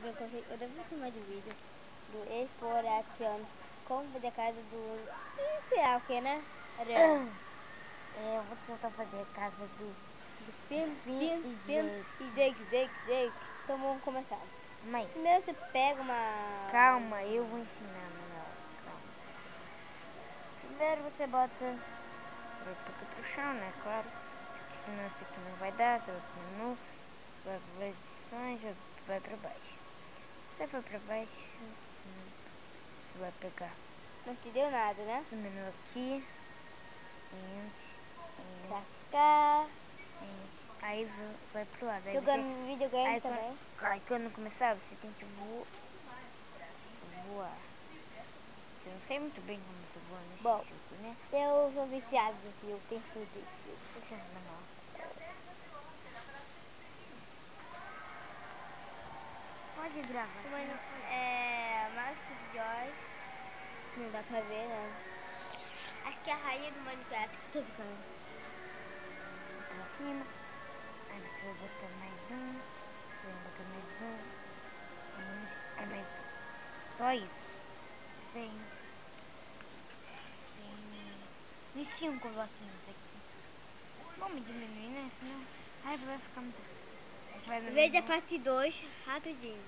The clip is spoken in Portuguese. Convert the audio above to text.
Eu devo filmar de vídeo do Exploratiano. Como fazer a casa do... sei lá o que, né? Eu vou tentar fazer a casa do Finn e e Jake. Então vamos começar. Mãe, Primeiro você pega uma... calma, eu vou ensinar melhor. Calma. Primeiro você bota aqui pro chão, né? Claro. Porque senão isso aqui não vai dar. Você vai pro menu, vai para edições, vai pra baixo. Você for pra baixo, você vai pegar. Não te deu nada, né? O menu aqui. Pra cá. Aí vai pro lado. Aí Jogando videogame também. Aí quando começar, você tem que voar. Eu não sei muito bem como você voa nesse Bom, jogo, né? eu sou viciado nesse jogo, tem tudo isso. Isso é normal. Pode gravar. Mágico de Oz. Não dá pra ver, né? Acho que é a rainha do Minecraft. Tô ficando. Pra cima. Aí você vai botar mais um. Você vai botar mais um. Aí mais um. Só isso. Vem 5 bloquinhos aqui. Vamos diminuir, né? Senão vai ficar muito... Veja a parte 2 rapidinho.